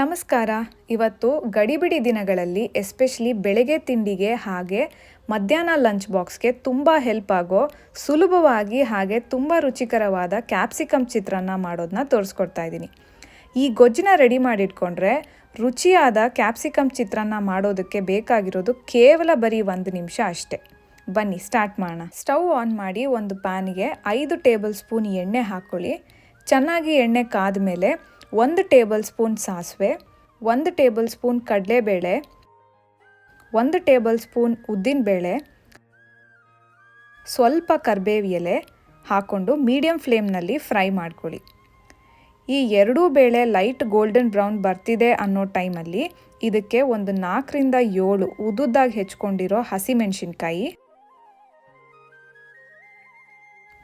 ನಮಸ್ಕಾರ. ಇವತ್ತು ಗಡಿಬಿಡಿ ದಿನಗಳಲ್ಲಿ ಎಸ್ಪೆಷಲಿ ಬೆಳಗ್ಗೆ ತಿಂಡಿಗೆ ಹಾಗೆ ಮಧ್ಯಾಹ್ನ ಲಂಚ್ ಬಾಕ್ಸ್ಗೆ ತುಂಬ ಹೆಲ್ಪ್ ಆಗೋ ಸುಲಭವಾಗಿ ಹಾಗೆ ತುಂಬ ರುಚಿಕರವಾದ ಕ್ಯಾಪ್ಸಿಕಮ್ ಚಿತ್ರಾನ್ನ ಮಾಡೋದನ್ನ ತೋರಿಸ್ಕೊಡ್ತಾ ಇದ್ದೀನಿ. ಈ ಗೊಜ್ಜನ್ನ ರೆಡಿ ಮಾಡಿಟ್ಕೊಂಡ್ರೆ ರುಚಿಯಾದ ಕ್ಯಾಪ್ಸಿಕಮ್ ಚಿತ್ರಾನ್ನ ಮಾಡೋದಕ್ಕೆ ಬೇಕಾಗಿರೋದು ಕೇವಲ ಬರೀ 1 ನಿಮಿಷ ಅಷ್ಟೇ. ಬನ್ನಿ ಸ್ಟಾರ್ಟ್ ಮಾಡೋಣ. ಸ್ಟವ್ ಆನ್ ಮಾಡಿ ಒಂದು ಪ್ಯಾನಿಗೆ 5 ಟೇಬಲ್ ಸ್ಪೂನ್ ಎಣ್ಣೆ ಹಾಕ್ಕೊಳ್ಳಿ. ಚೆನ್ನಾಗಿ ಎಣ್ಣೆ ಕಾದ ಮೇಲೆ 1 ಟೇಬಲ್ ಸ್ಪೂನ್ ಸಾಸಿವೆ, 1 ಟೇಬಲ್ ಸ್ಪೂನ್ ಕಡಲೆಬೇಳೆ, 1 ಟೇಬಲ್ ಸ್ಪೂನ್ ಉದ್ದಿನಬೇಳೆ, ಸ್ವಲ್ಪ ಕರಿಬೇವು ಎಲೆ ಹಾಕ್ಕೊಂಡು ಮೀಡಿಯಂ ಫ್ಲೇಮ್ನಲ್ಲಿ ಫ್ರೈ ಮಾಡ್ಕೊಳ್ಳಿ. ಈ ಎರಡೂ ಬೇಳೆ ಲೈಟ್ ಗೋಲ್ಡನ್ ಬ್ರೌನ್ ಬರ್ತಿದೆ ಅನ್ನೋ ಟೈಮಲ್ಲಿ ಇದಕ್ಕೆ ಒಂದು 4 ರಿಂದ 7 ಉದ್ದುದ್ದಾಗಿ ಹೆಚ್ಕೊಂಡಿರೋ ಹಸಿಮೆಣಸಿನ್ಕಾಯಿ,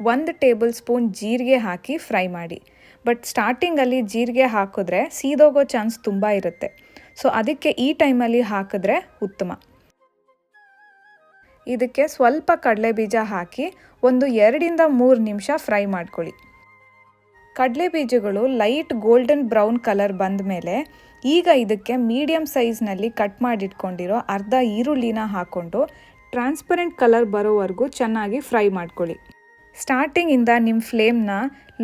1 ಟೇಬಲ್ ಸ್ಪೂನ್ ಜೀರಿಗೆ ಹಾಕಿ ಫ್ರೈ ಮಾಡಿ. ಬಟ್ ಸ್ಟಾರ್ಟಿಂಗಲ್ಲಿ ಜೀರಿಗೆ ಹಾಕಿದ್ರೆ ಸೀದೋಗೋ ಚಾನ್ಸ್ ತುಂಬ ಇರುತ್ತೆ. ಸೊ ಅದಕ್ಕೆ ಈ ಟೈಮಲ್ಲಿ ಹಾಕಿದ್ರೆ ಉತ್ತಮ. ಇದಕ್ಕೆ ಸ್ವಲ್ಪ ಕಡಲೆ ಬೀಜ ಹಾಕಿ ಒಂದು 2 ರಿಂದ 3 ನಿಮಿಷ ಫ್ರೈ ಮಾಡ್ಕೊಳ್ಳಿ. ಕಡಲೆ ಬೀಜಗಳು ಲೈಟ್ ಗೋಲ್ಡನ್ ಬ್ರೌನ್ ಕಲರ್ ಬಂದ ಮೇಲೆ ಈಗ ಇದಕ್ಕೆ ಮೀಡಿಯಂ ಸೈಜ್ನಲ್ಲಿ ಕಟ್ ಮಾಡಿಟ್ಕೊಂಡಿರೋ ಅರ್ಧ ಈರುಳ್ಳಿನ ಹಾಕ್ಕೊಂಡು ಟ್ರಾನ್ಸ್ಪರೆಂಟ್ ಕಲರ್ ಬರೋವರೆಗೂ ಚೆನ್ನಾಗಿ ಫ್ರೈ ಮಾಡ್ಕೊಳ್ಳಿ. ಸ್ಟಾರ್ಟಿಂಗಿಂದ ನಿಮ್ಮ ಫ್ಲೇಮ್ನ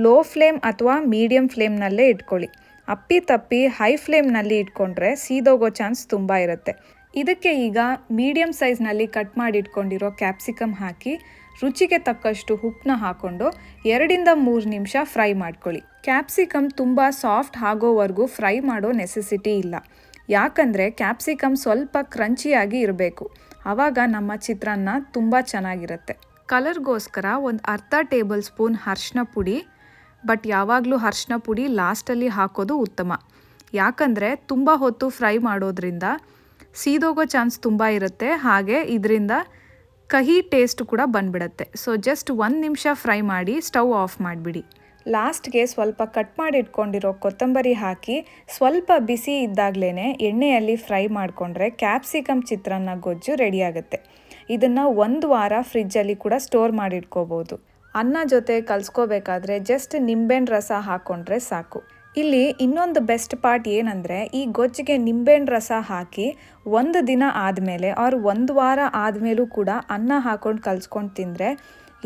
ಲೋ ಫ್ಲೇಮ್ ಅಥವಾ ಮೀಡಿಯಂ ಫ್ಲೇಮ್ನಲ್ಲೇ ಇಟ್ಕೊಳ್ಳಿ. ಅಪ್ಪಿ ತಪ್ಪಿ ಹೈ ಫ್ಲೇಮ್ನಲ್ಲಿ ಇಟ್ಕೊಂಡ್ರೆ ಸೀದೋಗೋ ಚಾನ್ಸ್ ತುಂಬ ಇರುತ್ತೆ. ಇದಕ್ಕೆ ಈಗ ಮೀಡಿಯಂ ಸೈಜ್ನಲ್ಲಿ ಕಟ್ ಮಾಡಿ ಇಟ್ಕೊಂಡಿರೋ ಕ್ಯಾಪ್ಸಿಕಮ್ ಹಾಕಿ ರುಚಿಗೆ ತಕ್ಕಷ್ಟು ಉಪ್ಪನ್ನ ಹಾಕ್ಕೊಂಡು 2 ರಿಂದ 3 ನಿಮಿಷ ಫ್ರೈ ಮಾಡ್ಕೊಳ್ಳಿ. ಕ್ಯಾಪ್ಸಿಕಮ್ ತುಂಬ ಸಾಫ್ಟ್ ಆಗೋವರೆಗೂ ಫ್ರೈ ಮಾಡೋ ನೆಸೆಸಿಟಿ ಇಲ್ಲ. ಯಾಕಂದರೆ ಕ್ಯಾಪ್ಸಿಕಮ್ ಸ್ವಲ್ಪ ಕ್ರಂಚಿಯಾಗಿ ಇರಬೇಕು. ಆವಾಗ ನಮ್ಮ ಚಿತ್ರಾನ್ನ ತುಂಬ ಚೆನ್ನಾಗಿರುತ್ತೆ. ಕಲರ್ಗೋಸ್ಕರ ಒಂದು ಅರ್ಧ ಟೇಬಲ್ ಸ್ಪೂನ್ ಅರಿಶಿನ ಪುಡಿ, ಬಟ್ ಯಾವಾಗಲೂ ಅರಿಶಿನ ಪುಡಿ ಲಾಸ್ಟಲ್ಲಿ ಹಾಕೋದು ಉತ್ತಮ. ಯಾಕಂದರೆ ತುಂಬ ಹೊತ್ತು ಫ್ರೈ ಮಾಡೋದ್ರಿಂದ ಸೀದೋಗೋ ಚಾನ್ಸ್ ತುಂಬ ಇರುತ್ತೆ. ಹಾಗೆ ಇದರಿಂದ ಕಹಿ ಟೇಸ್ಟ್ ಕೂಡ ಬಂದ್ಬಿಡುತ್ತೆ. ಸೊ ಜಸ್ಟ್ 1 ನಿಮಿಷ ಫ್ರೈ ಮಾಡಿ ಸ್ಟವ್ ಆಫ್ ಮಾಡಿಬಿಡಿ. ಲಾಸ್ಟ್ಗೆ ಸ್ವಲ್ಪ ಕಟ್ ಮಾಡಿ ಇಟ್ಕೊಂಡಿರೋ ಕೊತ್ತಂಬರಿ ಹಾಕಿ ಸ್ವಲ್ಪ ಬಿಸಿ ಇದ್ದಾಗಲೇ ಎಣ್ಣೆಯಲ್ಲಿ ಫ್ರೈ ಮಾಡಿಕೊಂಡ್ರೆ ಕ್ಯಾಪ್ಸಿಕಮ್ ಚಿತ್ರಾನ್ನ ಗೊಜ್ಜು ರೆಡಿಯಾಗುತ್ತೆ. ಇದನ್ನು 1 ವಾರ ಫ್ರಿಜ್ಜಲ್ಲಿ ಕೂಡ ಸ್ಟೋರ್ ಮಾಡಿಟ್ಕೋಬೋದು. ಅನ್ನ ಜೊತೆ ಕಲಿಸ್ಕೋಬೇಕಾದ್ರೆ ಜಸ್ಟ್ ನಿಂಬೆಹಣ್ಣು ರಸ ಹಾಕ್ಕೊಂಡ್ರೆ ಸಾಕು. ಇಲ್ಲಿ ಇನ್ನೊಂದು ಬೆಸ್ಟ್ ಪಾರ್ಟ್ ಏನಂದರೆ ಈ ಗೊಜ್ಜಿಗೆ ನಿಂಬೆಹಣ್ಣು ರಸ ಹಾಕಿ 1 ದಿನ ಆದಮೇಲೆ ಅವ್ರು 1 ವಾರ ಆದಮೇಲೂ ಕೂಡ ಅನ್ನ ಹಾಕ್ಕೊಂಡು ಕಲಿಸ್ಕೊಂಡು ತಿಂದರೆ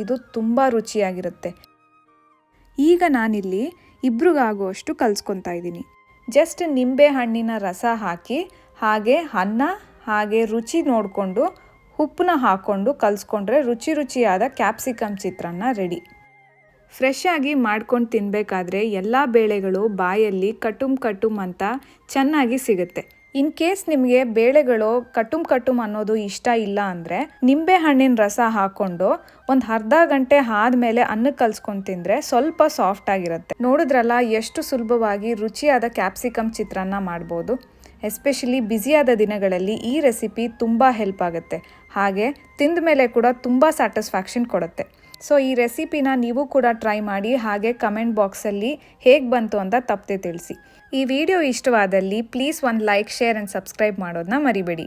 ಇದು ತುಂಬ ರುಚಿಯಾಗಿರುತ್ತೆ. ಈಗ ನಾನಿಲ್ಲಿ ಇಬ್ರಿಗಾಗುವಷ್ಟು ಕಲಿಸ್ಕೊತಾ ಇದ್ದೀನಿ. ಜಸ್ಟ್ ನಿಂಬೆ ಹಣ್ಣಿನ ರಸ ಹಾಕಿ ಹಾಗೆ ಅನ್ನ ಹಾಗೆ ರುಚಿ ನೋಡಿಕೊಂಡು ಉಪ್ಪನ್ನ ಹಾಕ್ಕೊಂಡು ಕಲಿಸ್ಕೊಂಡ್ರೆ ರುಚಿಯಾದ ಕ್ಯಾಪ್ಸಿಕಮ್ ಚಿತ್ರಾನ್ನ ರೆಡಿ. ಫ್ರೆಶ್ ಆಗಿ ಮಾಡ್ಕೊಂಡು ತಿನ್ನಬೇಕಾದ್ರೆ ಎಲ್ಲ ಬೇಳೆಗಳು ಬಾಯಲ್ಲಿ ಕಟುಮ್ ಅಂತ ಚೆನ್ನಾಗಿ ಸಿಗುತ್ತೆ. ಇನ್ ಕೇಸ್ ನಿಮಗೆ ಬೇಳೆಗಳು ಕಟುಮ್ ಅನ್ನೋದು ಇಷ್ಟ ಇಲ್ಲ ಅಂದರೆ ನಿಂಬೆ ಹಣ್ಣಿನ ರಸ ಹಾಕ್ಕೊಂಡು ಒಂದು ಅರ್ಧ ಗಂಟೆ ಆದಮೇಲೆ ಅನ್ನಕ್ಕೆ ಕಲಿಸ್ಕೊಂಡು ತಿಂದರೆ ಸ್ವಲ್ಪ ಸಾಫ್ಟ್ ಆಗಿರುತ್ತೆ. ನೋಡಿದ್ರಲ್ಲ ಎಷ್ಟು ಸುಲಭವಾಗಿ ರುಚಿಯಾದ ಕ್ಯಾಪ್ಸಿಕಮ್ ಚಿತ್ರಾನ್ನ ಮಾಡ್ಬೋದು. ಎಸ್ಪೆಷಲಿ ಬ್ಯುಸಿಯಾದ ದಿನಗಳಲ್ಲಿ ಈ ರೆಸಿಪಿ ತುಂಬ ಹೆಲ್ಪ್ ಆಗುತ್ತೆ. ಹಾಗೆ ತಿಂದ ಮೇಲೆ ಕೂಡ ತುಂಬ ಸ್ಯಾಟಿಸ್ಫ್ಯಾಕ್ಷನ್ ಕೊಡುತ್ತೆ. ಸೊ ಈ ರೆಸಿಪಿನ ನೀವು ಕೂಡ ಟ್ರೈ ಮಾಡಿ ಹಾಗೆ ಕಮೆಂಟ್ ಬಾಕ್ಸಲ್ಲಿ ಹೇಗೆ ಬಂತು ಅಂತ ತಪ್ಪದೆ ತಿಳಿಸಿ. ಈ ವಿಡಿಯೋ ಇಷ್ಟವಾದಲ್ಲಿ ಪ್ಲೀಸ್ ಒಂದು ಲೈಕ್, ಶೇರ್ ಆ್ಯಂಡ್ ಸಬ್ಸ್ಕ್ರೈಬ್ ಮಾಡೋದನ್ನ ಮರಿಬೇಡಿ.